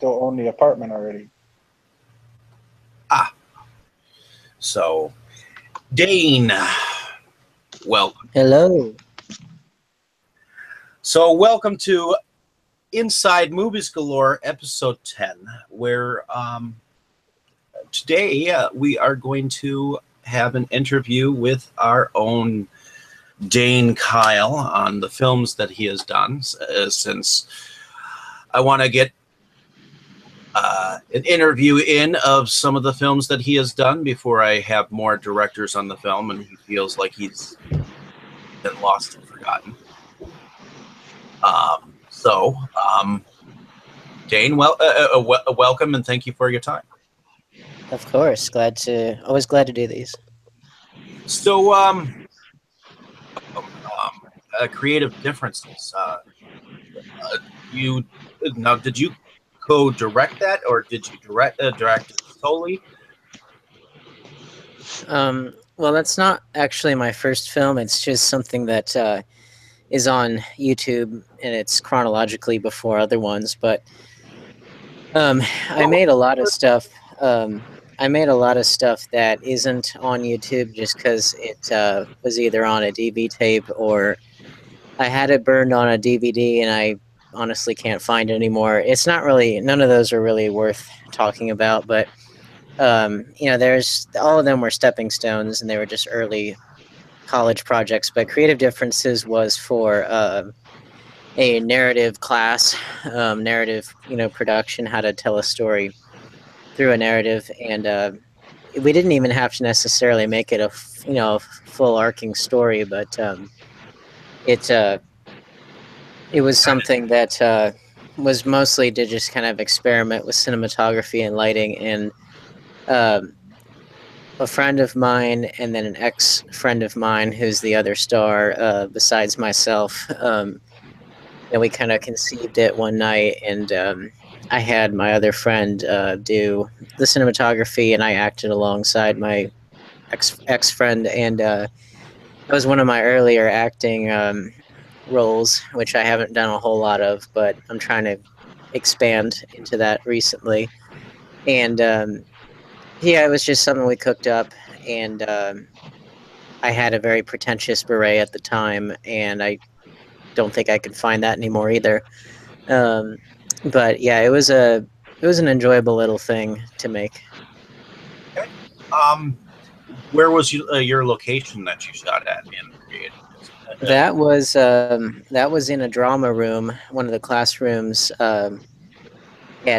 still own the apartment already. Ah, so Dane, welcome. Hello. So welcome to Inside Movies Galore, episode 10, where today we are going to have an interview with our own Dane Keil on the films that he has done, since I want to get an interview in of some of the films that he has done before I have more directors on the film and he feels like he's been lost and forgotten. Dane, welcome and thank you for your time. Of course, always glad to do these. So, creative differences. Did you co-direct that, or did you direct it solely? Well, that's not actually my first film. It's just something that is on YouTube, and it's chronologically before other ones. But I made a lot of stuff. I made a lot of stuff that isn't on YouTube just because it was either on a DV tape or I had it burned on a DVD, and I honestly can't find it anymore. It's not really, none of those are really worth talking about, but there's all of them were stepping stones, and they were just early college projects. But Creative Differences was for a narrative class, narrative, production, how to tell a story through a narrative, and we didn't even have to necessarily make it a full arcing story, but it was something that was mostly to just kind of experiment with cinematography and lighting, and a friend of mine and then an ex-friend of mine who's the other star besides myself, we kind of conceived it one night, and I had my other friend do the cinematography, and I acted alongside my ex-friend, and that was one of my earlier acting roles, which I haven't done a whole lot of, but I'm trying to expand into that recently. And it was just something we cooked up, and I had a very pretentious beret at the time, and I don't think I could find that anymore either. But yeah, it was an enjoyable little thing to make. Okay. Where was your location that you shot at in Creative? That was in a drama room, one of the classrooms at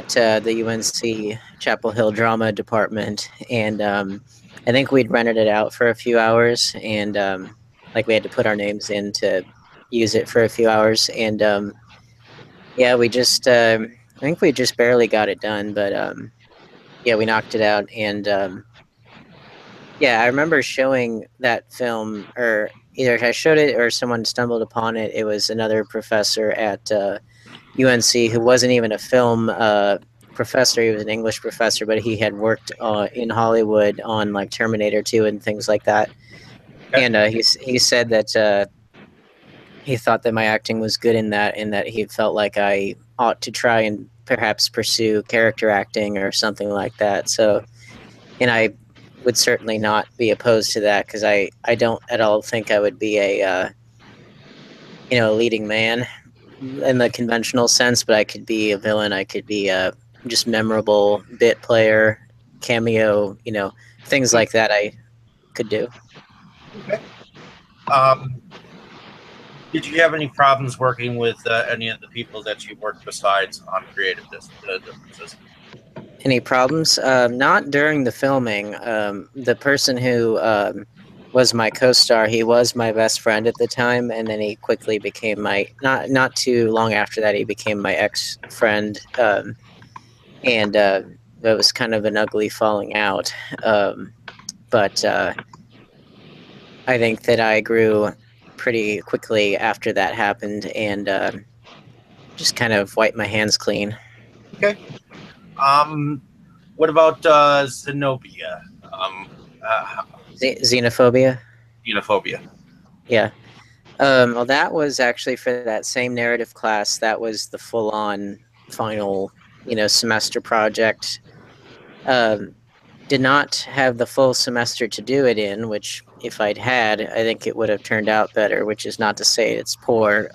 the UNC Chapel Hill Drama Department, and I think we'd rented it out for a few hours, and we had to put our names in to use it for a few hours, and we just I think we just barely got it done, but we knocked it out, and I remember showing that film, or either I showed it or someone stumbled upon it. It was another professor at UNC who wasn't even a film professor. He was an English professor, but he had worked in Hollywood on like Terminator 2 and things like that. Okay. And he said that he thought that my acting was good in that, and that he felt like I ought to try and perhaps pursue character acting or something like that. So, and I would certainly not be opposed to that, because I don't at all think I would be a leading man in the conventional sense, but I could be a villain. I could be a just memorable bit player, cameo, things like that I could do. Okay. Did you have any problems working with any of the people that you worked besides on Creative Differences? Any problems? Not during the filming. The person who was my co-star, he was my best friend at the time, and then he quickly became my, not too long after that, he became my ex-friend, and it was kind of an ugly falling out. But I think that I grew pretty quickly after that happened, and just kind of wiped my hands clean. Okay. What about Zenobia? Xenophobia? Xenophobia. Yeah. Well, that was actually for that same narrative class. That was the full-on final semester project. Um, did not have the full semester to do it in, which if I'd had, I think it would have turned out better. Which is not to say it's poor.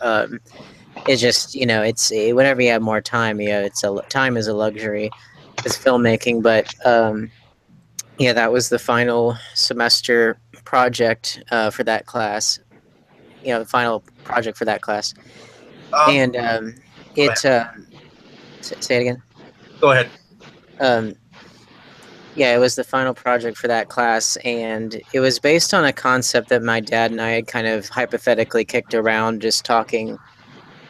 It's just it's whenever you have more time, it's time is a luxury with filmmaking. But yeah, that was the final semester project for that class. The final project for that class, Um, and Go ahead. it. Say it again. Go ahead. Um, yeah, it was the final project for that class, and it was based on a concept that my dad and I had kind of hypothetically kicked around, just talking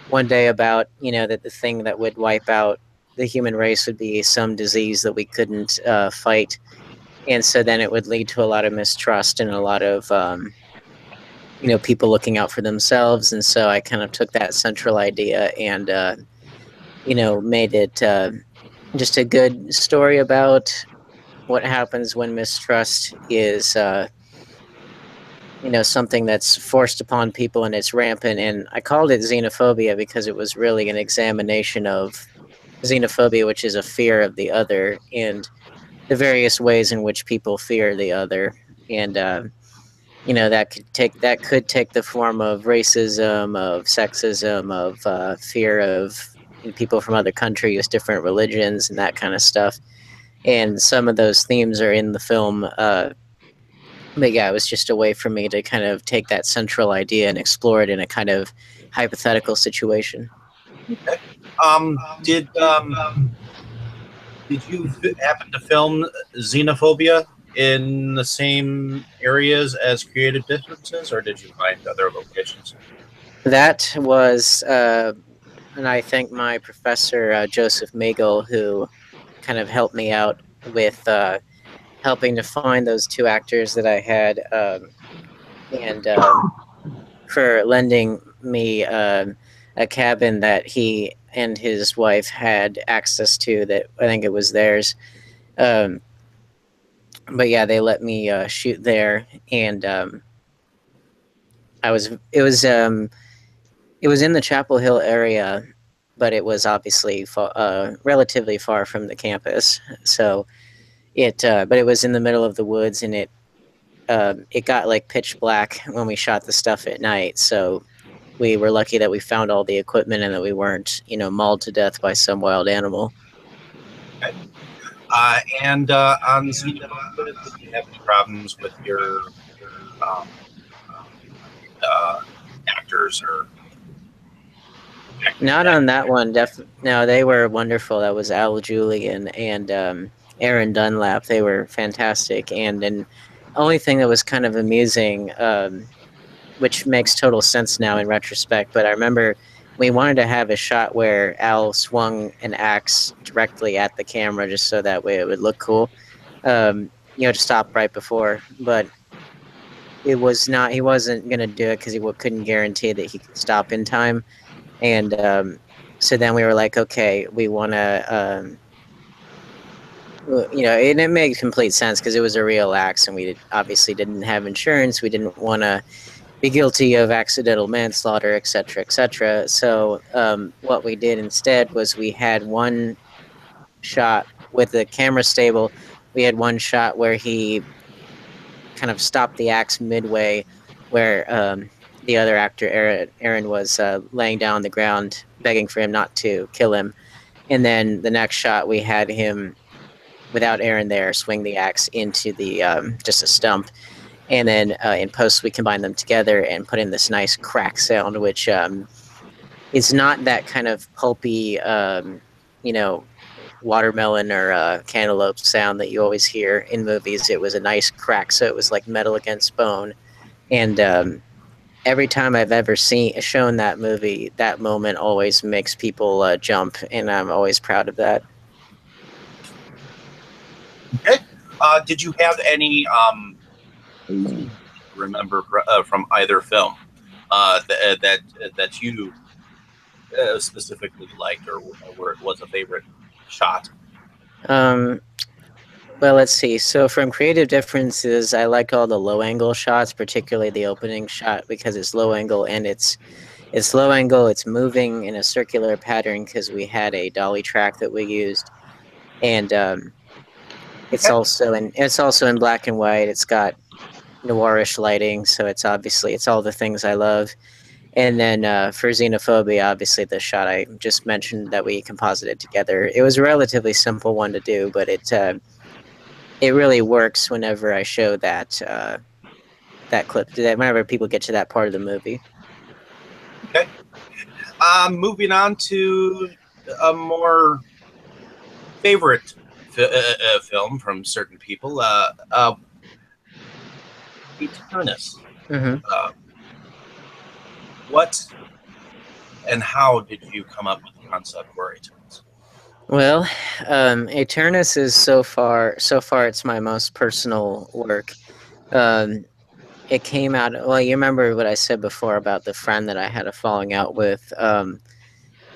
one day about that the thing that would wipe out the human race would be some disease that we couldn't fight, and so then it would lead to a lot of mistrust and a lot of people looking out for themselves. And so I kind of took that central idea and made it just a good story about what happens when mistrust is something that's forced upon people and it's rampant. And I called it xenophobia because it was really an examination of xenophobia, which is a fear of the other, and the various ways in which people fear the other. And that could take the form of racism, of sexism, of fear of people from other countries, different religions, and that kind of stuff. And some of those themes are in the film. But yeah, it was just a way for me to kind of take that central idea and explore it in a kind of hypothetical situation. Okay. Did you happen to film xenophobia in the same areas as creative differences, or did you find other locations? That was, and I thank my professor, Joseph Magel, who kind of helped me out with helping to find those two actors that I had, and for lending me a cabin that he and his wife had access to. That I think it was theirs. Um, but yeah, they let me shoot there, and I was it was in the Chapel Hill area, but it was obviously relatively far from the campus. So but it was in the middle of the woods, and it got like pitch black when we shot the stuff at night. So we were lucky that we found all the equipment and that we weren't, mauled to death by some wild animal. Okay. And on xenophobia, did you have any problems with your um, uh, actors or acting? Not on that one. No, they were wonderful. That was Al Julian and Aaron Dunlap. They were fantastic. And only thing that was kind of amusing, which makes total sense now in retrospect, but I remember we wanted to have a shot where Al swung an axe directly at the camera just so that way it would look cool. To stop right before, but it was not. He wasn't going to do it because he couldn't guarantee that he could stop in time. And so then we were like, okay, we want to, and it made complete sense because it was a real axe, and obviously didn't have insurance. We didn't want to be guilty of accidental manslaughter, et cetera, et cetera. So what we did instead was we had one shot with the camera stable. We had one shot where he kind of stopped the axe midway, where the other actor, Aaron was laying down on the ground, begging for him not to kill him. And then the next shot, we had him, without Aaron there, swing the axe into the just a stump. And then in post, we combined them together and put in this nice crack sound, which is not that kind of pulpy, you know, watermelon or cantaloupe sound that you always hear in movies. It was a nice crack, so it was like metal against bone. And every time I've ever shown that movie, that moment always makes people jump, and I'm always proud of that. Okay. Did you have any remember from either film that you specifically liked, or where it was a favorite shot? Um, well, let's see. So from creative differences, I like all the low angle shots, particularly the opening shot because it's low angle and it's low angle. It's moving in a circular pattern because we had a dolly track that we used, and Okay. it's also in black and white. It's got noirish lighting, so it's all the things I love. And then for xenophobia, obviously the shot I just mentioned that we composited together, it was a relatively simple one to do, but it really works whenever I show that clip. Whenever people get to that part of the movie. Okay. Moving on to a more favorite film from certain people, Eternus. Mm-hmm. Uh, what and how did you come up with the concept for Eternus? Well, Eternus is so far it's my most personal work. Um, it came out. Well, you remember what I said before about the friend that I had a falling out with.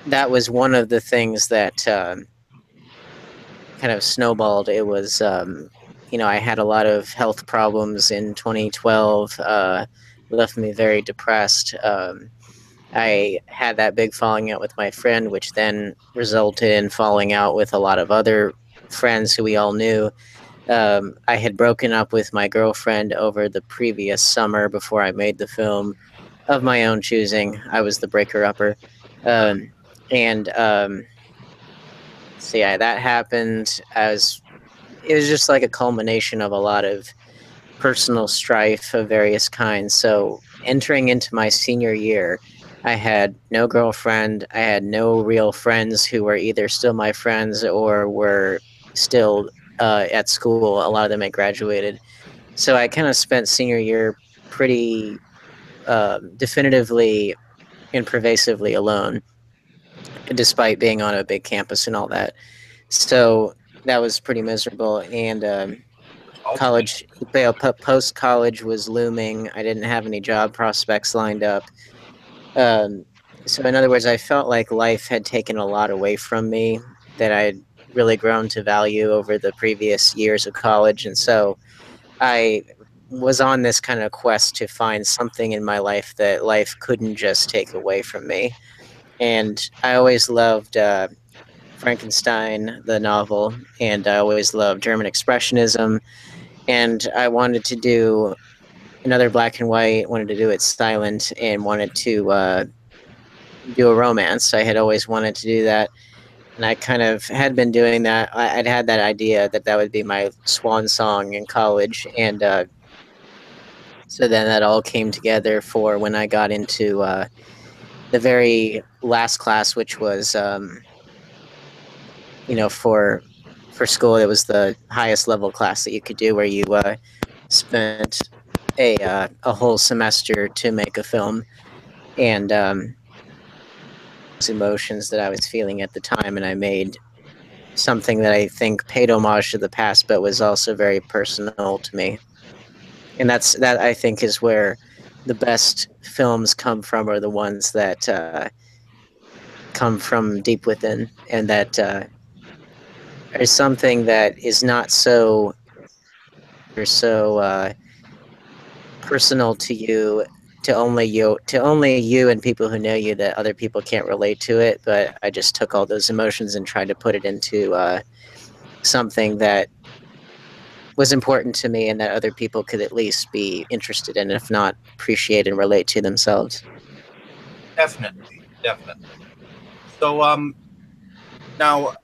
That was one of the things that kind of snowballed. It was, I had a lot of health problems in 2012. Left me very depressed. I had that big falling out with my friend, which then resulted in falling out with a lot of other friends who we all knew. I had broken up with my girlfriend over the previous summer before I made the film of my own choosing. I was the breaker upper. And so, yeah, that happened. It was just like a culmination of a lot of personal strife of various kinds. So entering into my senior year, I had no girlfriend. I had no real friends who were either still my friends or were still at school. A lot of them had graduated. So I kind of spent senior year pretty definitively and pervasively alone, despite being on a big campus and all that. So that was pretty miserable. And All too bad. college, post college was looming. I didn't have any job prospects lined up. Um, so, in other words, I felt like life had taken a lot away from me that I had really grown to value over the previous years of college. And so I was on this kind of quest to find something in my life that life couldn't just take away from me. And I always loved Frankenstein, the novel, and I always loved German Expressionism. And I wanted to do another black and white, wanted to do it silent, and wanted to do a romance. I had always wanted to do that. And I kind of had been doing that. I'd had that idea that that would be my swan song in college. And so then that all came together for when I got into the very last class, which was, for school, it was the highest level class that you could do, where you spent a whole semester to make a film, and emotions that I was feeling at the time, and I made something that I think paid homage to the past, but was also very personal to me. And that I think is where the best films come from, are the ones that come from deep within, and that are something that is not so or so personal to you, to only you and people who know you, that other people can't relate to it. But I just took all those emotions and tried to put it into something that was important to me and that other people could at least be interested in, if not appreciate and relate to themselves. Definitely, definitely. So, now,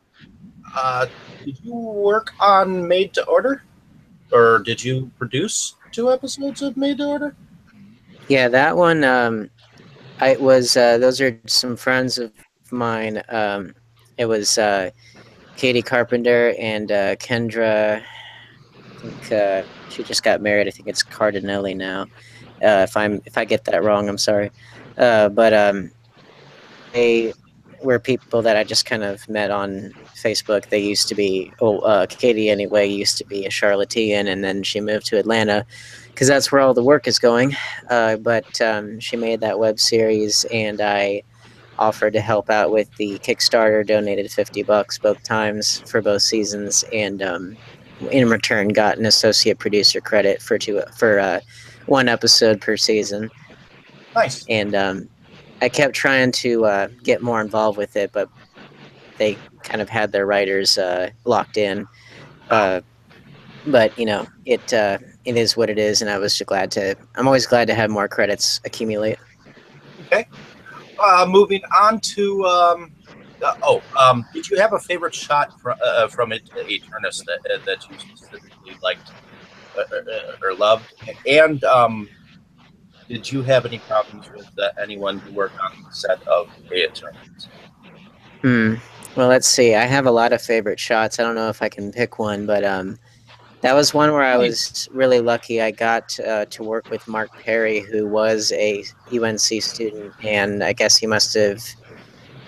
uh, did you work on Made to Order, or did you produce 2 episodes of Made to Order? Yeah, that one. I was. Those are some friends of mine. It was Katie Carpenter and Kendra. I think she just got married. I think it's Cardinelli now. If I get that wrong, I'm sorry. But they were people that I just kind of met on Facebook. They used to be, Katie anyway, used to be a Charlottean, and then she moved to Atlanta because that's where all the work is going. But she made that web series, and I offered to help out with the Kickstarter, donated $50 both times for both seasons, and in return got an associate producer credit for one episode per season. Nice. And I kept trying to get more involved with it, but they kind of had their writers locked in. Oh, Uh, but it is what it is, and I was just glad to. I'm always glad to have more credits accumulate. okay. Moving on to did you have a favorite shot from Eternus that you specifically liked or loved? And did you have any problems with anyone who worked on the set of Eternus? Hmm. Well, let's see. I have a lot of favorite shots. I don't know if I can pick one, but that was one where I was really lucky. I got to work with Mark Perry, who was a UNC student, and I guess he must have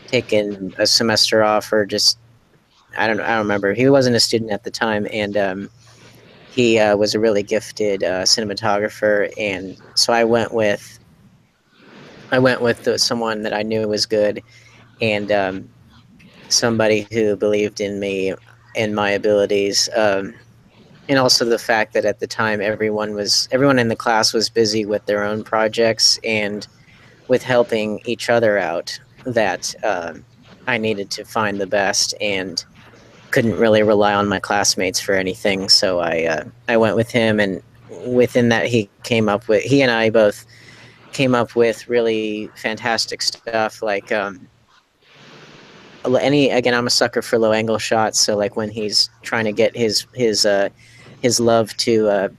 taken a semester off or just I don't remember. He wasn't a student at the time, and he was a really gifted cinematographer, and so I went with someone that I knew was good, and somebody who believed in me and my abilities. And also the fact that at the time everyone in the class was busy with their own projects and with helping each other out. That I needed to find the best and couldn't really rely on my classmates for anything. So I went with him, and within that he and I both came up with really fantastic stuff. Like any again, I'm a sucker for low angle shots. So like when he's trying to get his love to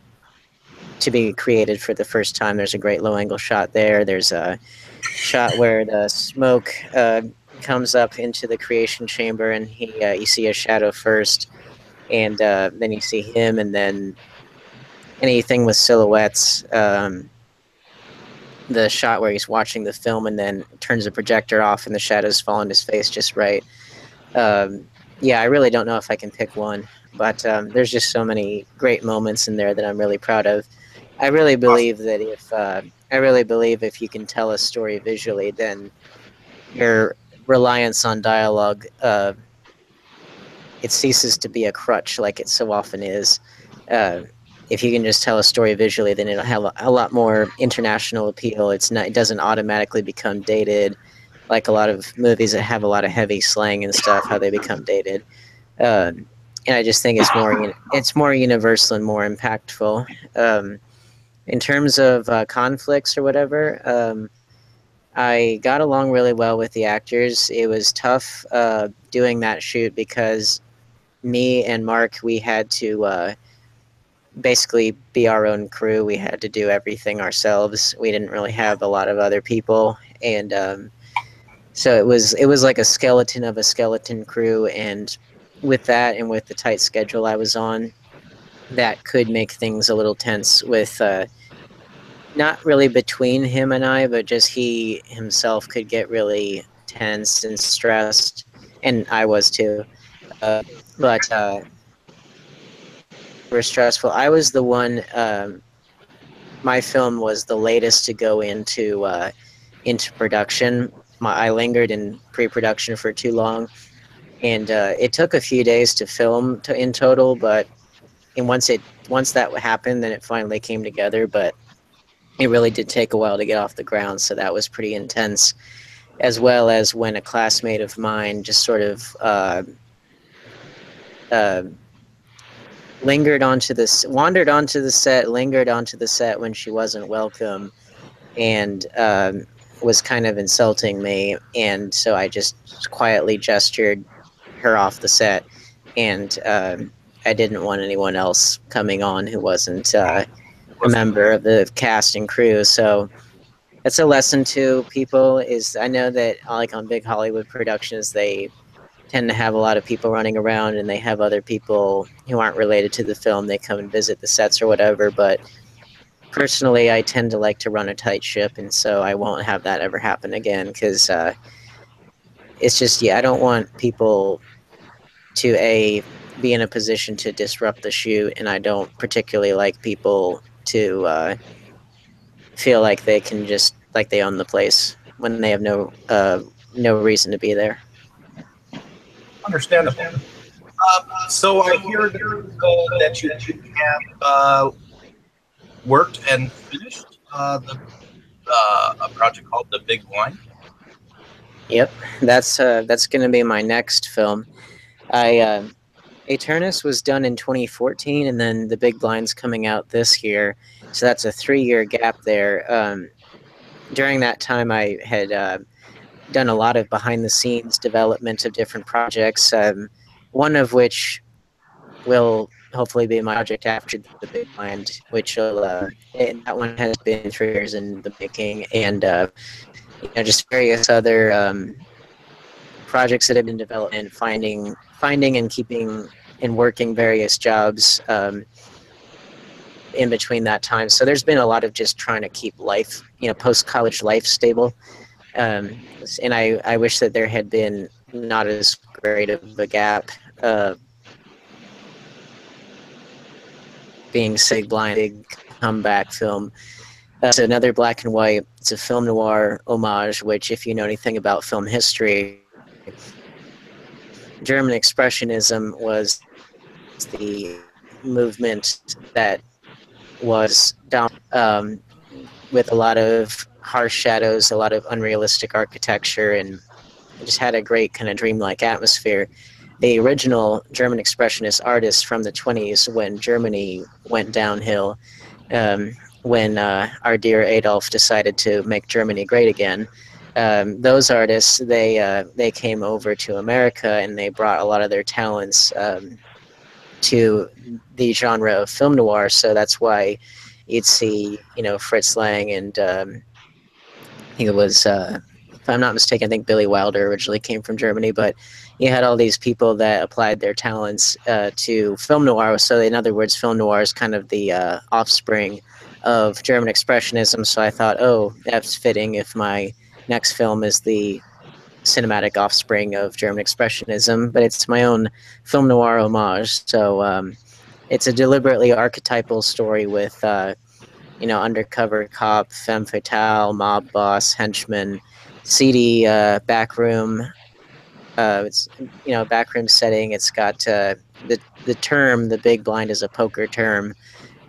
be created for the first time, there's a great low angle shot there. There's a shot where the smoke comes up into the creation chamber, and you see a shadow first, and then you see him, and then anything with silhouettes. The shot where he's watching the film and then turns the projector off and the shadows fall on his face just right. Um, yeah, I really don't know if I can pick one, but there's just so many great moments in there that I'm really proud of. I really Awesome. believe that I really believe if you can tell a story visually, then your reliance on dialogue it ceases to be a crutch like it so often is. Uh, if you can just tell a story visually, then it'll have a lot more international appeal. It doesn't automatically become dated, like a lot of movies that have a lot of heavy slang and stuff. How they become dated, uh, and I just think it's more universal and more impactful. Um, in terms of conflicts or whatever, I got along really well with the actors. It was tough doing that shoot because me and Mark, we had to basically be our own crew. We had to do everything ourselves. We didn't really have a lot of other people, and so it was like a skeleton of a skeleton crew. And with that, and with the tight schedule I was on, that could make things a little tense. With not really between him and I, but just he himself could get really tense and stressed, and I was too. Uh, but super stressful. I was the one. My film was the latest to go into production. I lingered in pre-production for too long, and it took a few days to film in total. But and once that happened, then it finally came together. But it really did take a while to get off the ground, so that was pretty intense. As well as when a classmate of mine just sort of uh, wandered onto the set, lingered onto the set when she wasn't welcome, and was kind of insulting me. And so I just quietly gestured her off the set, and I didn't want anyone else coming on who wasn't a Wasn't member of the cast and crew. So that's a lesson to people. Is I know that like on big Hollywood productions, they tend to have a lot of people running around, and they have other people who aren't related to the film. They come and visit the sets or whatever, but personally, I tend to like to run a tight ship, and so I won't have that ever happen again because it's just I don't want people to be in a position to disrupt the shoot, and I don't particularly like people to feel like they can just like they own the place when they have no reason to be there. understandable. So I hear that you have worked and finished a project called The Big Blind. Yep, that's going to be my next film. I Eternus was done in 2014, and then The Big Blind's coming out this year. So that's a 3 year gap there. During that time, I had done a lot of behind the scenes development of different projects. One of which will hopefully be my project after The Big Blind, which will that one has been 3 years in the making, and just various other projects that have been in development, finding and keeping and working various jobs in between that time. So there's been a lot of just trying to keep life, post college life stable. And I wish that there had been not as great of a gap. Being Sig Blind, big comeback film. It's another black and white. It's a film noir homage, which, if you know anything about film history, German Expressionism was the movement that was with a lot of harsh shadows, a lot of unrealistic architecture, and it just had a great kind of dreamlike atmosphere. The original German Expressionist artists from the 20s, when Germany went downhill, when our dear Adolf decided to make Germany great again. Those artists, they came over to America and they brought a lot of their talents to the genre of film noir. So that's why you'd see, Fritz Lang and I think it was, if I'm not mistaken, I think Billy Wilder originally came from Germany, but you had all these people that applied their talents to film noir. So, in other words, film noir is kind of the offspring of German Expressionism. So I thought, oh, that's fitting if my next film is the cinematic offspring of German Expressionism, but it's my own film noir homage. So it's a deliberately archetypal story with undercover cop, femme fatale, mob boss, henchman, seedy backroom. It's backroom setting. It's got the term the big blind is a poker term.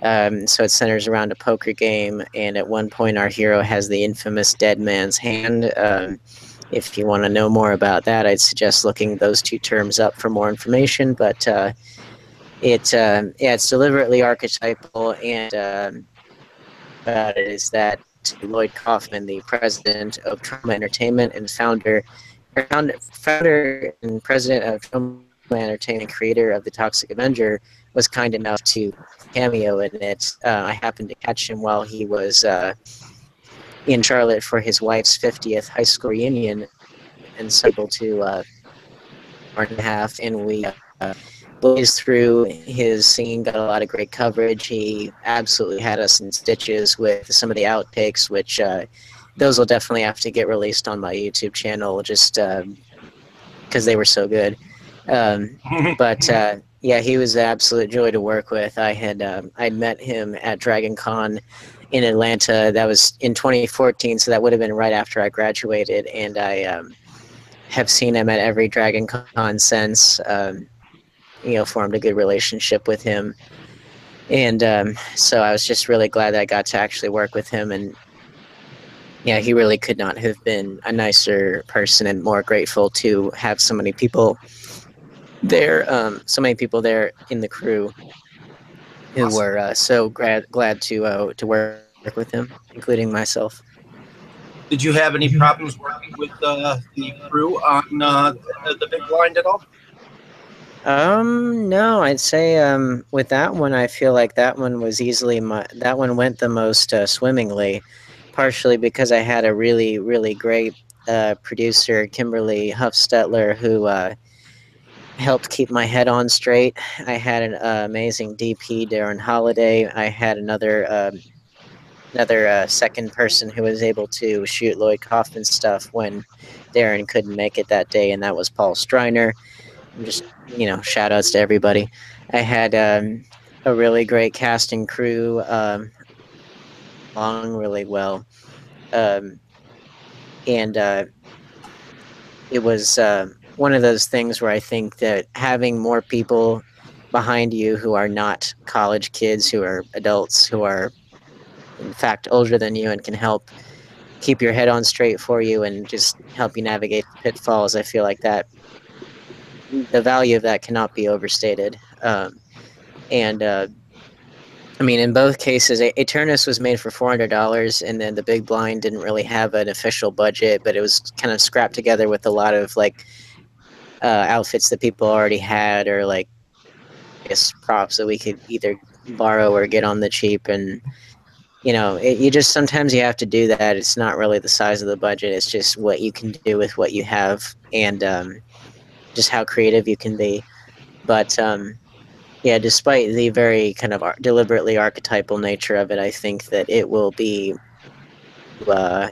So it centers around a poker game, and at one point our hero has the infamous dead man's hand. If you want to know more about that, I'd suggest looking those two terms up for more information. But it's deliberately archetypal, and about it is that Lloyd Kaufman, the president of Trauma Entertainment and founder and president of Trauma Entertainment, creator of the Toxic Avenger, was kind enough to cameo in it. I happened to catch him while he was in Charlotte for his wife's 50th high school reunion, and so we were able to spend an hour and a half, and we blazed through his singing, got a lot of great coverage. He absolutely had us in stitches with some of the outtakes, which those will definitely have to get released on my YouTube channel, just because they were so good. But yeah, he was an absolute joy to work with. I'd met him at Dragon Con in Atlanta. That was in 2014, so that would have been right after I graduated, and I have seen him at every Dragon Con since. Formed a good relationship with him, and so I was just really glad that I got to actually work with him. And yeah, he really could not have been a nicer person, and more grateful to have so many people there in the crew who Awesome. were so glad to work with him, including myself. Did you have any problems working with the crew on the Big Blind at all? No, I'd say with that one, I feel like that one went the most swimmingly, partially because I had a really really great producer, Kimberly Huffstetler, who helped keep my head on straight. I had an amazing DP, Darren Holiday. I had another second person who was able to shoot Lloyd Kaufman stuff when Darren couldn't make it that day, and that was Paul Striner. Just shout outs to everybody. I had a really great cast and crew, along really well, um, and it was one of those things where I think that having more people behind you who are not college kids, who are adults, who are in fact older than you and can help keep your head on straight for you and just help you navigate the pitfalls. I feel like that the value of that cannot be overstated. And I mean, in both cases, Eternus was made for $400, and then The Big Blind didn't really have an official budget, but it was kind of scrapped together with a lot of like outfits that people already had, or like I guess props that we could either borrow or get on the cheap. And you just sometimes you have to do that. It's not really the size of the budget; it's just what you can do with what you have, and just how creative you can be. But yeah, despite the very kind of deliberately archetypal nature of it, I think that it will be, uh,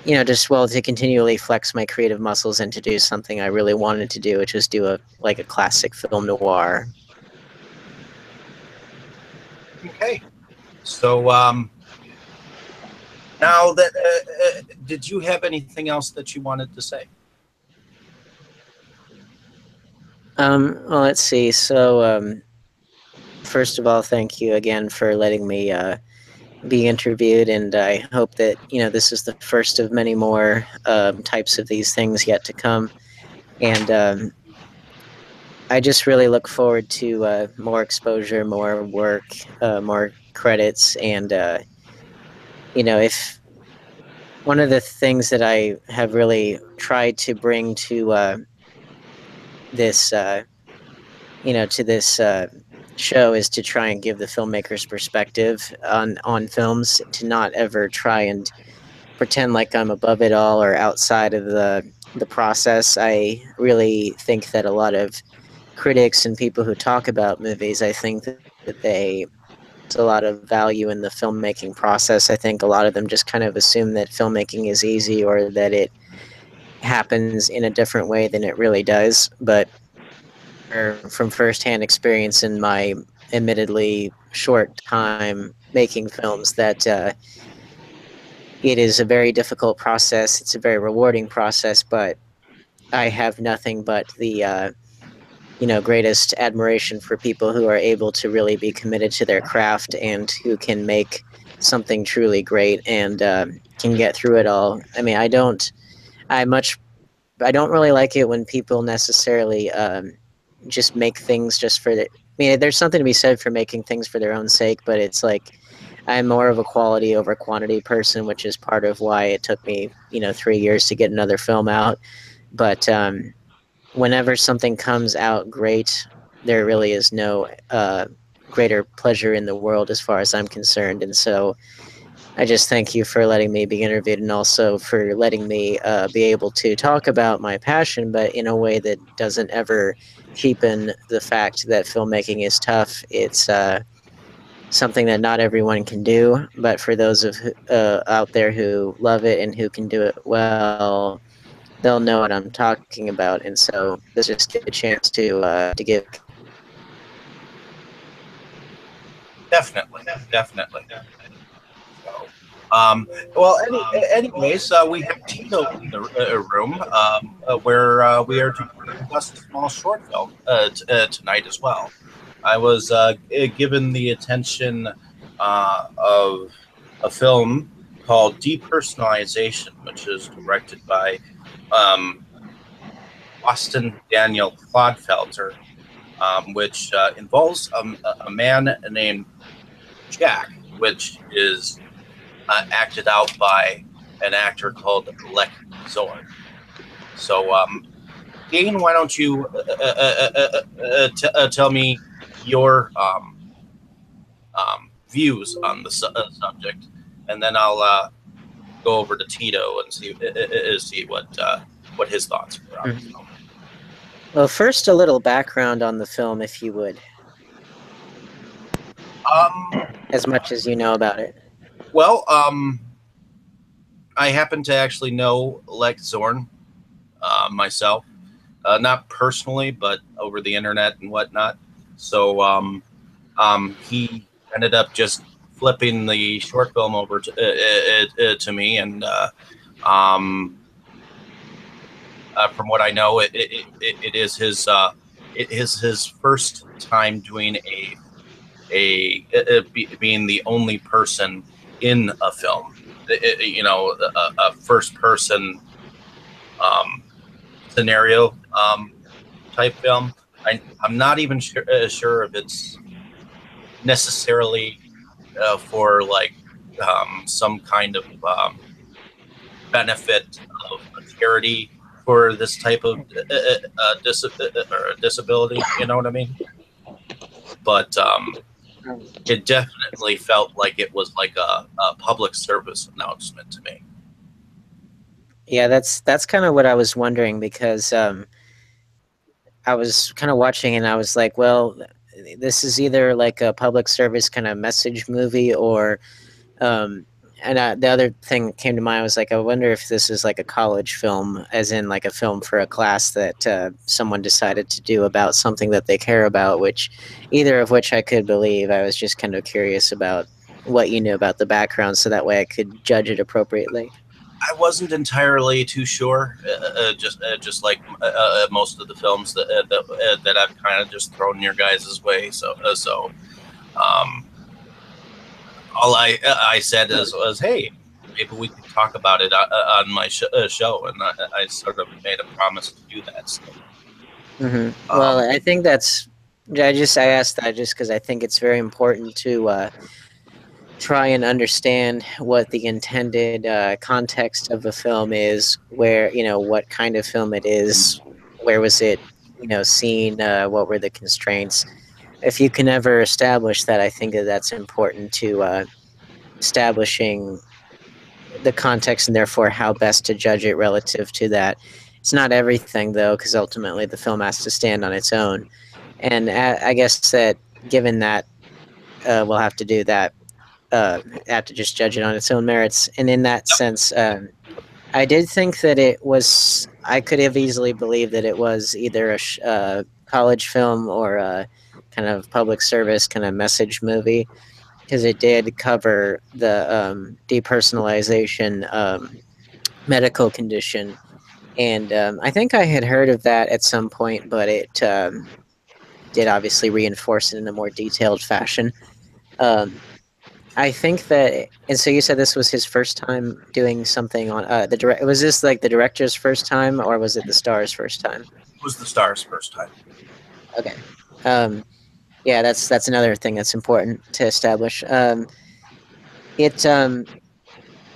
just well to continually flex my creative muscles and to do something I really wanted to do, which was do a classic film noir. Okay. So now that did you have anything else that you wanted to say? Well, let's see. So, first of all, thank you again for letting me be interviewed, and I hope that this is the first of many more types of these things yet to come. And I just really look forward to more exposure, more work, more credits, and if one of the things that I have really tried to bring to this, to this show is to try and give the filmmaker's perspective on films, to not ever try and pretend like I'm above it all or outside of the process. I really think that a lot of critics and people who talk about movies, I think that they there's a lot of value in the filmmaking process. I think a lot of them just kind of assume that filmmaking is easy or that it happens in a different way than it really does. But from firsthand experience in my admittedly short time making films, that it is a very difficult process. It's a very rewarding process, but I have nothing but the greatest admiration for people who are able to really be committed to their craft and who can make something truly great and can get through it all. I mean, I much, I don't really like it when people necessarily just make things just for the. I mean, there's something to be said for making things for their own sake, but it's like I'm more of a quality over quantity person, which is part of why it took me, 3 years to get another film out. But whenever something comes out great, there really is no greater pleasure in the world as far as I'm concerned. And so I just thank you for letting me be interviewed, and also for letting me be able to talk about my passion, but in a way that doesn't ever cheapen the fact that filmmaking is tough. It's something that not everyone can do, but for those of out there who love it and who can do it well, they'll know what I'm talking about. And so this just a chance to give. Definitely, definitely. So, well, anyways, we have Tito in the room where we are to discuss a small short film tonight as well. I was given the attention of a film called Depersonalization, which is directed by um, Austin Daniel Clodfelter, which involves a man named Jack, which is acted out by an actor called Lek Zorn. So, Dane, why don't you tell me your views on the subject, and then I'll go over to Tito and see what his thoughts were on the Mhm. film. Well, first, a little background on the film, if you would, Um, as much as you know about it. well, I happen to actually know Lek Zorn myself. Not personally, but over the internet and whatnot. So he ended up just flipping the short film over to me, and from what I know, it is his first time doing being the only person in a film. a first person um, scenario type film. I'm not even sure if it's necessarily for like some kind of benefit of a charity for this type of disability. You know what I mean? But it definitely felt like it was like a public service announcement to me. Yeah, that's kind of what I was wondering because I was kind of watching and I was like, well, this is either like a public service kind of message movie or um and the other thing that came to mind was like I wonder if this is like a college film, as in like a film for a class that someone decided to do about something that they care about, which either of which I could believe. I was just kind of curious about what you knew about the background so that way I could judge it appropriately. I wasn't entirely too sure. Just like most of the films that I've kind of just thrown your guys' way. So um, all I said was, hey, maybe we could talk about it on my show, and I sort of made a promise to do that. So Well, um, I think that's. I asked that just because I think it's very important to try and understand what the intended context of a film is, where what kind of film it is, where was it seen, what were the constraints. If you can ever establish that, I think that that's important to establishing the context and therefore how best to judge it relative to that. It's not everything though, because ultimately the film has to stand on its own. And I guess that given that we'll have to do that, have to just judge it on its own merits. And in that sense, I did think that it was. I could have easily believed that it was either a college film or a kind of public service kind of message movie, because it did cover the depersonalization medical condition. And I think I had heard of that at some point, but it did obviously reinforce it in a more detailed fashion. Um, I think that, and so you said this was his first time doing something on the direct. Was this like the director's first time, or was it the star's first time? it was the Stars' first time. Okay, um, yeah, that's another thing that's important to establish. It,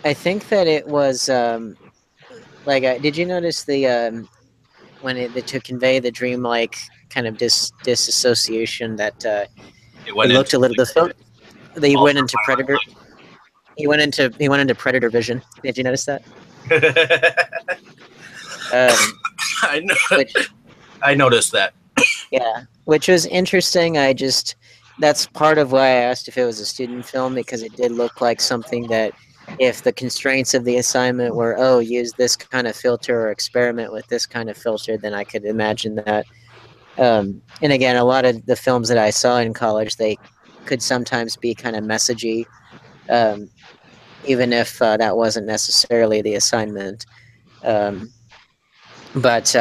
I think that it was like, did you notice the when to convey the dreamlike kind of disassociation that It it went looked into a little the film. They went into predator. ultraviolet He went into predator vision. Did you notice that? light. Um, I know. which I noticed that. Yeah, which was interesting. That's part of why I asked if it was a student film, because it did look like something that if the constraints of the assignment were, oh, use this kind of filter or experiment with this kind of filter, then I could imagine that. And again, a lot of the films that I saw in college, they could sometimes be kind of messagey, um, even if that wasn't necessarily the assignment. Um, but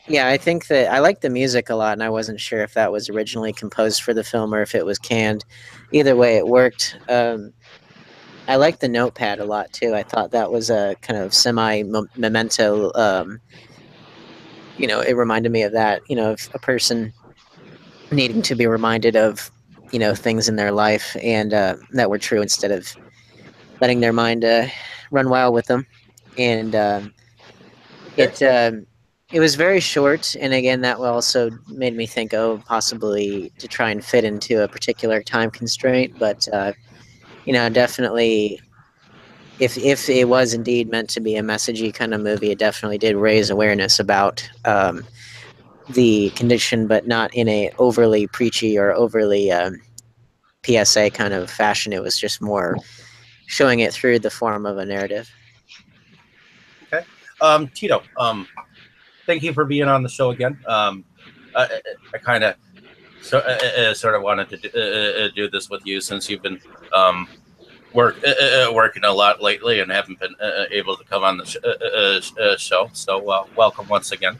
yeah, I think that I like the music a lot, and I wasn't sure if that was originally composed for the film or if it was canned. Either way, it worked. I like the notepad a lot too. I thought that was a kind of semi memento. It reminded me of that. Of a person needing to be reminded of things in their life and that were true instead of letting their mind run wild with them. And Okay. it it was very short, and again, that also made me think, oh, possibly to try and fit into a particular time constraint. But definitely, if it was indeed meant to be a messagey kind of movie, it definitely did raise awareness about the condition, but not in a overly preachy or overly PSA kind of fashion. It was just more showing it through the form of a narrative. Okay. Tito, thank you for being on the show again. I kind of sort of wanted to do this with you since you've been um, working a lot lately and haven't been able to come on the show. So welcome once again.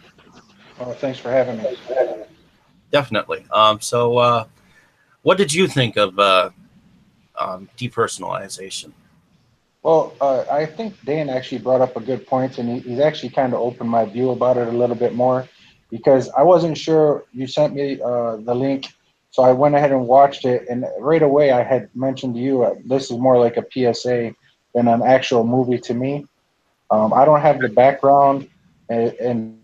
Thanks for having me. Definitely. What did you think of depersonalization? Well, I think Dan actually brought up a good point, and he's actually kind of opened my view about it a little bit more, because I wasn't sure. You sent me the link, so I went ahead and watched it, and right away I had mentioned to you this is more like a PSA than an actual movie to me. I don't have the background in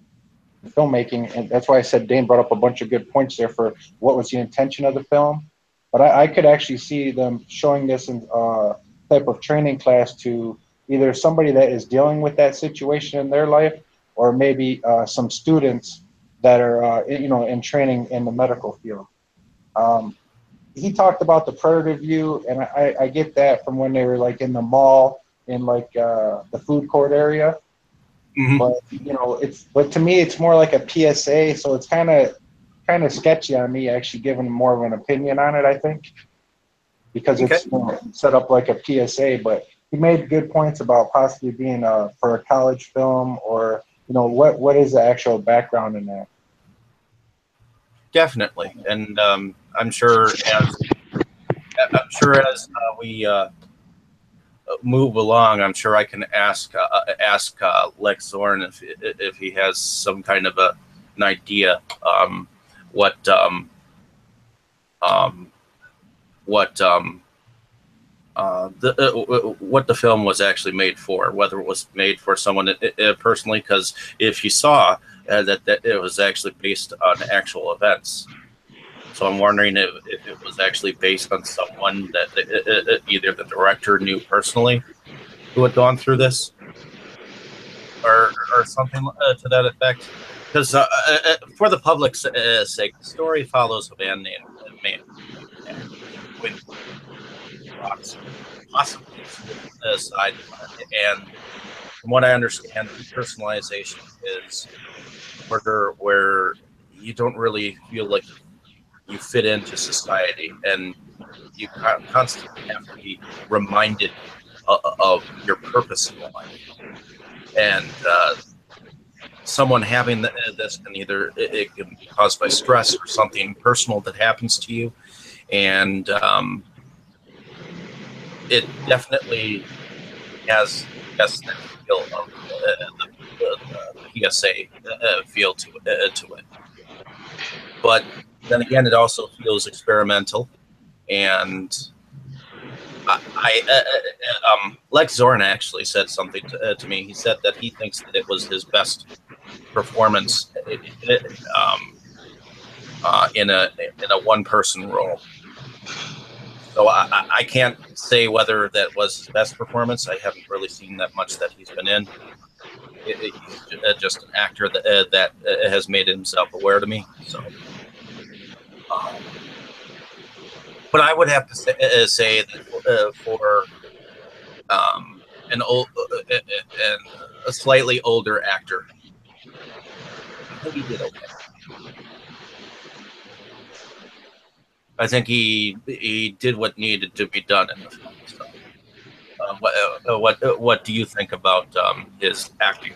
filmmaking, and that's why I said Dane brought up a bunch of good points there for what was the intention of the film. But I could actually see them showing this in type of training class to either somebody that is dealing with that situation in their life, or maybe some students that are in training in the medical field. Um, he talked about the predator view, and I get that from when they were like in the mall in like the food court area. Hmm. But but to me it's more like a PSA, so it's kind of sketchy on me actually giving more of an opinion on it. I think because Okay. it's set up like a PSA, but he made good points about possibly being for a college film, or what is the actual background in that. Definitely, and I'm sure as we move along, I'm sure I can ask Lex Zorn if he has some kind of an idea what um, what what the film was actually made for, whether it was made for someone personally. Because if you saw that it was actually based on actual events, so I'm wondering if it was actually based on someone that either the director knew personally who had gone through this, or something to that effect. Because for the public's sake, the story follows a man named Man with rocks, possibly suicide, and from what I understand, depersonalization is murder where you don't really feel like you fit into society, and you constantly have to be reminded of your purpose in life. And someone having this can either it can be caused by stress or something personal that happens to you, and it definitely has that feel of the PSA feel to it. But then again, it also feels experimental, and Lex Zorn actually said something to me. He said that he thinks that it was his best performance in a one person role. So I can't say whether that was his best performance. I haven't really seen that much that he's been in. He's just an actor that has made himself aware to me. So, um, but I would have to say that for an old and a slightly older actor, I think he did okay. I think he did what needed to be done in the film. So, what do you think about his acting,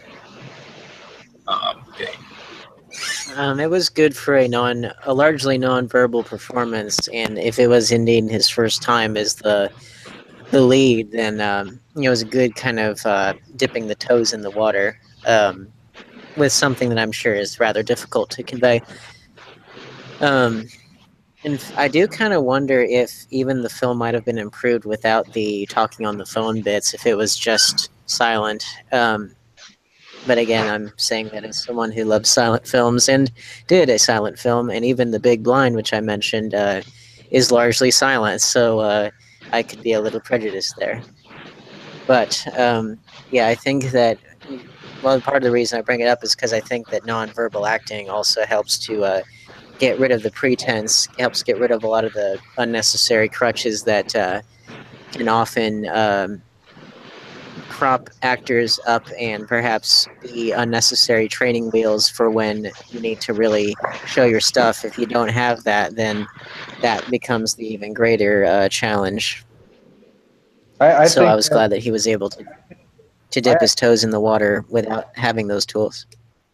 Dane? It was good for a largely non-verbal performance, and if it was indeed his first time as the lead, then it was a good kind of dipping the toes in the water with something that I'm sure is rather difficult to convey. Um, and I do kind of wonder if even the film might have been improved without the talking on the phone bits, if it was just silent. But again, I'm saying that as someone who loves silent films and did a silent film, and even The Big Blind, which I mentioned, is largely silent, so I could be a little prejudiced there. But yeah, I think that, well, part of the reason I bring it up is because I think that nonverbal acting also helps to get rid of the pretense, helps get rid of a lot of the unnecessary crutches that can often prop actors up and perhaps be unnecessary training wheels for when you need to really show your stuff. If you don't have that, then that becomes the even greater challenge. I So I think was glad that he was able to I, dip his toes in the water without having those tools.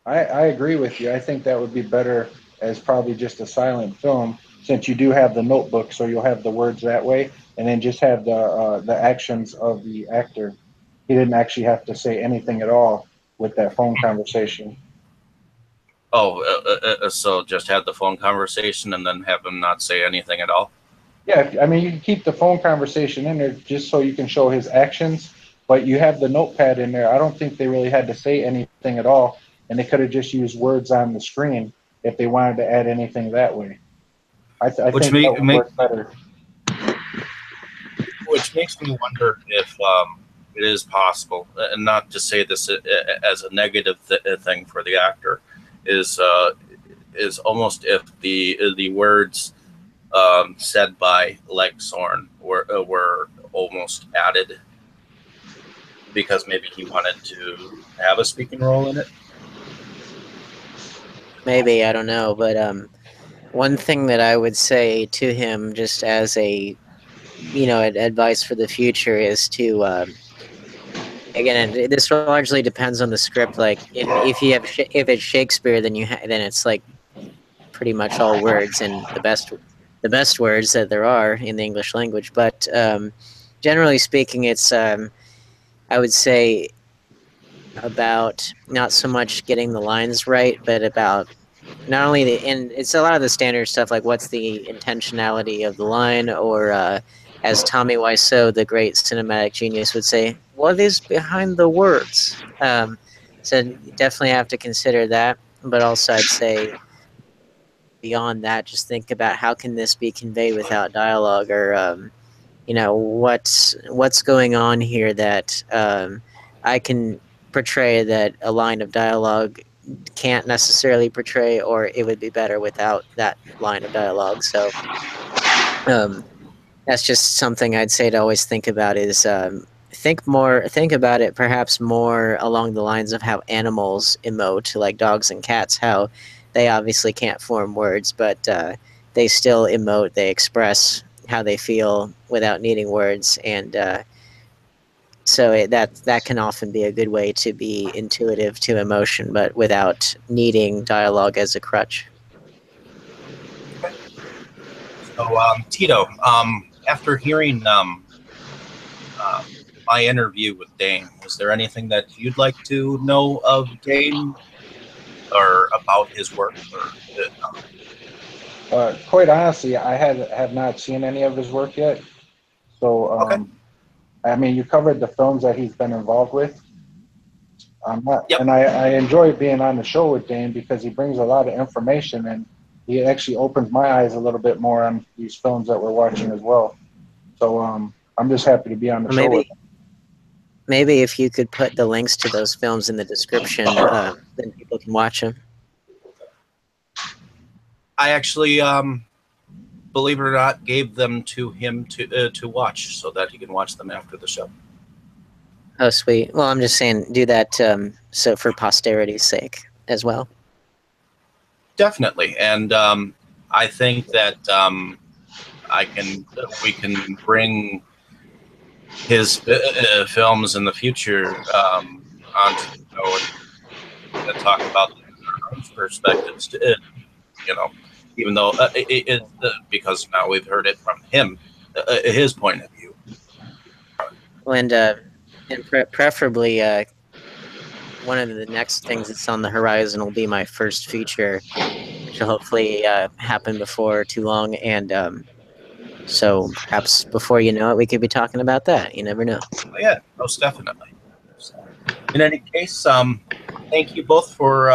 I agree with you. I think that would be better as probably just a silent film, since you do have the notebook, so you'll have the words that way, and then just have the actions of the actor. He didn't actually have to say anything at all with that phone conversation. Oh, so just have the phone conversation and then have him not say anything at all? Yeah, I mean, you can keep the phone conversation in there just so you can show his actions, but you have the notepad in there. I don't think they really had to say anything at all, and they could have just used words on the screen if they wanted to add anything that way. I Which think that would work better. which makes me wonder if it is possible, and not to say this as a negative thing for the actor, is is almost if the words said by Legsorn were almost added because maybe he wanted to have a speaking role in it. Maybe, I don't know, but one thing that I would say to him, just as a advice for the future, is to again, this largely depends on the script. Like if you have if it's Shakespeare, then then it's like pretty much all words and the best words that there are in the English language. But generally speaking, it's I would say about not so much getting the lines right, but about not only and it's a lot of the standard stuff like what's the intentionality of the line, or as Tommy Wiseau, the great cinematic genius, would say, what is behind the words. So you definitely have to consider that, but also I'd say beyond that, just think about how can this be conveyed without dialogue, or what's going on here that I can portray that a line of dialogue can't necessarily portray, or it would be better without that line of dialogue. So um, that's just something I'd say to always think about is think about it perhaps more along the lines of how animals emote, like dogs and cats, how they obviously can't form words, but they still emote, they express how they feel without needing words, and so that can often be a good way to be intuitive to emotion, but without needing dialogue as a crutch. So, Tito, after hearing uh, my interview with Dane, is there anything that you'd like to know of Dane or about his work? Or Quite honestly, I have not seen any of his work yet. So, okay, I mean, you covered the films that he's been involved with. I'm not, yep, and I enjoy being on the show with Dane because he brings a lot of information and he actually opens my eyes a little bit more on these films that we're watching as well. So, I'm just happy to be on the Or show with him. maybe if you could put the links to those films in the description, then people can watch them. I actually, believe it or not, gave them to him to watch so that he can watch them after the show. Oh, sweet. Well, I'm just saying, do that so for posterity's sake as well. Definitely, and I think that we can bring his films in the future onto the show and talk about them from our own perspectives. You know, even though because now we've heard it from him, his point of view. And preferably one of the next things that's on the horizon will be my first feature, which will hopefully happen before too long. And so perhaps before you know it, we could be talking about that. You never know. Oh, yeah, most definitely. So, in any case, thank you both for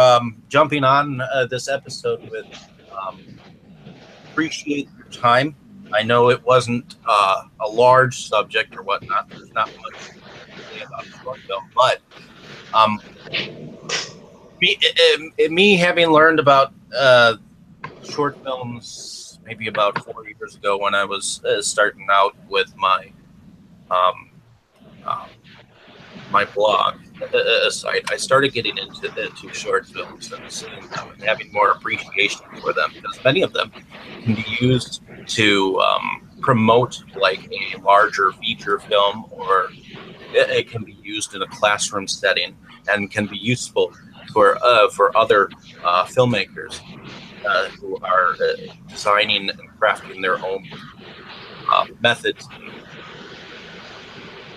jumping on this episode with. Appreciate your time. I know it wasn't a large subject or whatnot. There's not much to say about short film, but um, me having learned about short films maybe about 4 years ago when I was starting out with um, uh, my blog site, I started getting into short films and seeing them and having more appreciation for them because many of them can be used to promote like a larger feature film, or it can be used in a classroom setting and can be useful for other filmmakers who are designing and crafting their own methods and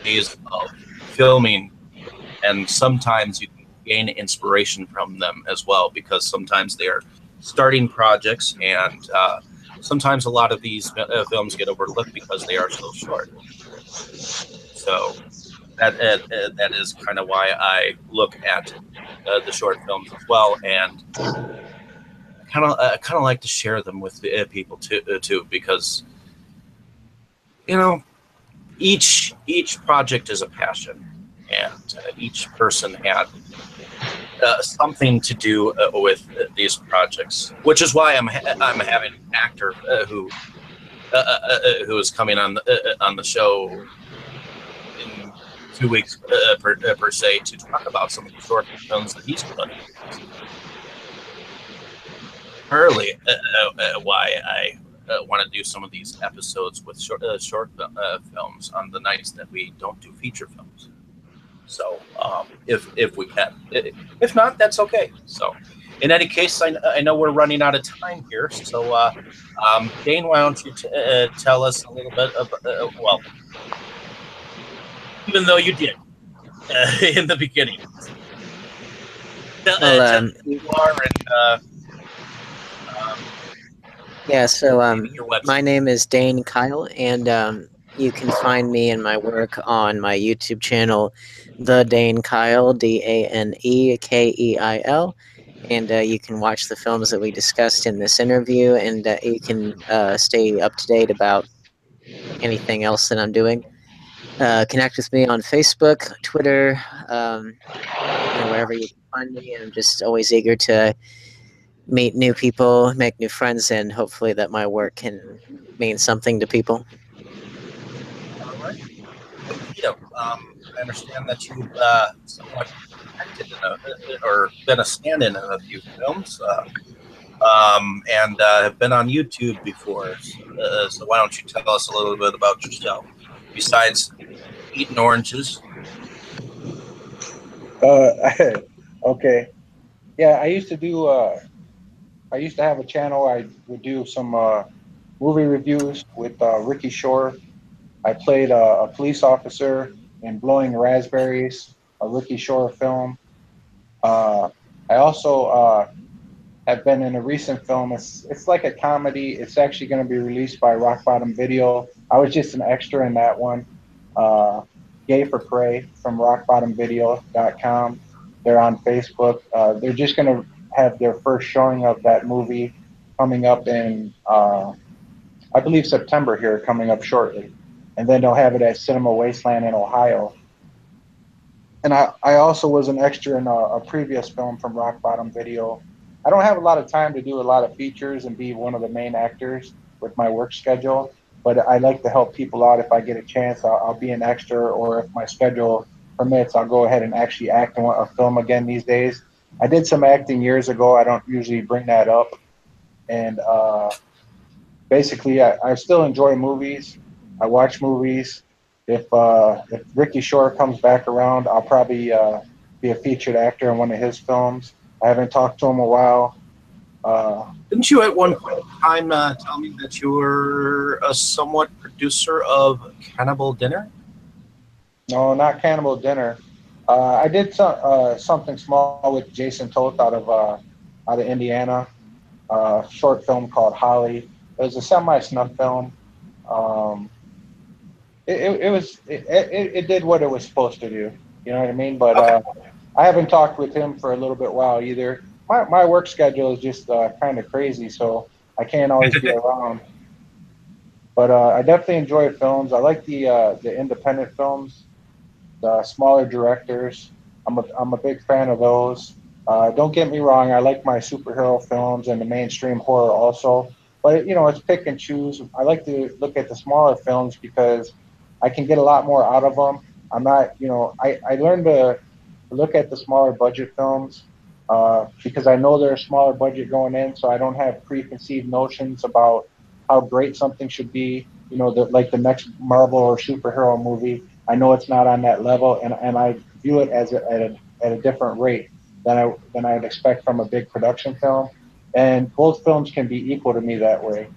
ways of filming, and sometimes you can gain inspiration from them as well, because sometimes they are starting projects, and sometimes a lot of these films get overlooked because they are so short. So that is kind of why I look at the short films as well, and kind of like to share them with people too, because you know each project is a passion, and each person had something to do with these projects, which is why I'm having an actor who is coming on the show in 2 weeks per se, to talk about some of the short films that he's done. Early, why I want to do some of these episodes with short films on the nights that we don't do feature films. So if we can, if not, that's okay. So in any case, I know we're running out of time here. So Dane, why don't you tell us a little bit about, well, even though you did in the beginning, Well, tell who you are, and yeah, so maybe your my website. name is Dane Keil, and you can find me and my work on my YouTube channel, The Dane Keil, DaneKeil, and you can watch the films that we discussed in this interview, and you can stay up to date about anything else that I'm doing. Connect with me on Facebook, Twitter, wherever you can find me. I'm just always eager to meet new people, make new friends, and hopefully that my work can mean something to people. All right. And Keto, I understand that you've somewhat acted in or been a stand-in in a few films, and have been on YouTube before. So why don't you tell us a little bit about yourself, besides eating oranges? Uh, okay. Yeah, I used to have a channel. I would do some movie reviews with Ricky Shore. I played a police officer in Blowing Raspberries, a Ricky Shore film. I also have been in a recent film. It's like a comedy. It's actually going to be released by Rock Bottom Video. I was just an extra in that one. Uh, Gay for Prey from rockbottomvideo.com. They're on Facebook. They're just going to have their first showing of that movie coming up in, I believe, September here, coming up shortly. And then they'll have it at Cinema Wasteland in Ohio. And I also was an extra in a previous film from Rock Bottom Video. I don't have a lot of time to do a lot of features and be one of the main actors with my work schedule, but I like to help people out. If I get a chance, I'll be an extra, or if my schedule permits, I'll go ahead and actually act in a film again these days. I did some acting years ago. I don't usually bring that up. And basically, I still enjoy movies. I watch movies. If Ricky Shore comes back around, I'll probably be a featured actor in one of his films. I haven't talked to him in a while. Didn't you at one point in time tell me that you were a somewhat producer of Cannibal Dinner? No, not Cannibal Dinner. I did something small with Jason Toth out of Indiana. A short film called Holly. It was a semi-snuff film. Um, it did what it was supposed to do. You know what I mean? But Okay. I haven't talked with him for a little bit while either. My work schedule is just kind of crazy, so I can't always be around. But I definitely enjoy films. I like the independent films, the smaller directors. I'm a big fan of those. Don't get me wrong. I like my superhero films and the mainstream horror also. But it's pick and choose. I like to look at the smaller films because I can get a lot more out of them. I'm not, I learned to look at the smaller budget films because I know they're a smaller budget going in, so I don't have preconceived notions about how great something should be. Like the next Marvel or superhero movie. I know it's not on that level, and I view it as at a different rate than I'd expect from a big production film. And both films can be equal to me that way.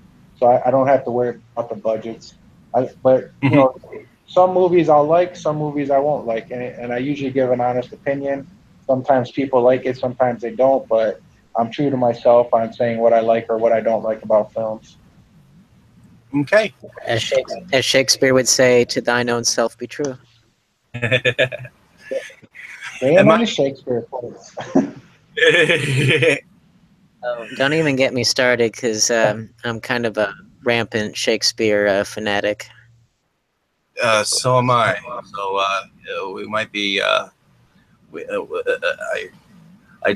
so I don't have to worry about the budgets. But you Mhm. know, some movies I'll like, some movies I won't like, and I usually give an honest opinion. Sometimes people like it, sometimes they don't, but I'm true to myself on saying what I like or what I don't like about films. Okay. As Shakespeare would say, "To thine own self be true." There ain't Am I? many Shakespeare quotes. Oh, don't even get me started, because I'm kind of a rampant Shakespeare fanatic. So am I. So we might be. I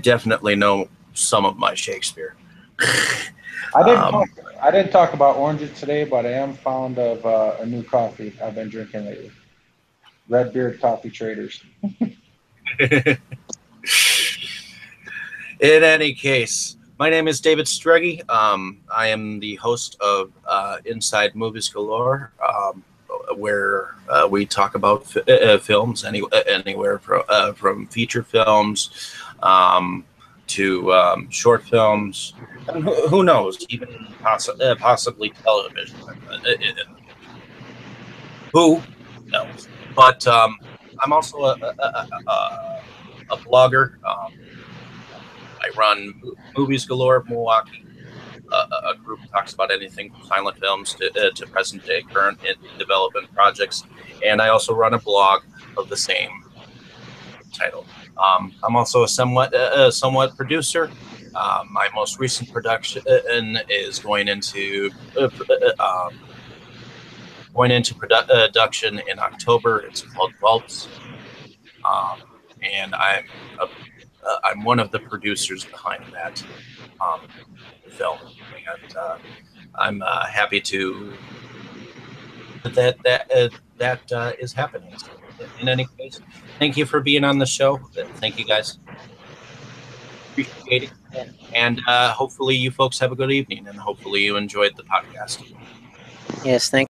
definitely know some of my Shakespeare. I didn't talk. um, I didn't talk about oranges today, but I am fond of a new coffee I've been drinking lately. Redbeard Coffee Traders. in any case, my name is David Struggy. I am the host of Inside Movies Galore, where we talk about films anywhere from feature films um, to short films, and who knows, even possibly television. Who knows? But I'm also a blogger. I run Movies Galore of Milwaukee. A group talks about anything from silent films to present day current in development projects, and I also run a blog of the same title. I'm also a somewhat producer. My most recent production is going into production in October. It's called Vaults, um, and I'm one of the producers behind that um, film, and I'm happy to that is happening. So, in any case, thank you for being on the show. Thank you guys. Appreciate it. And hopefully, you folks have a good evening, and hopefully, you enjoyed the podcast. Yes, thank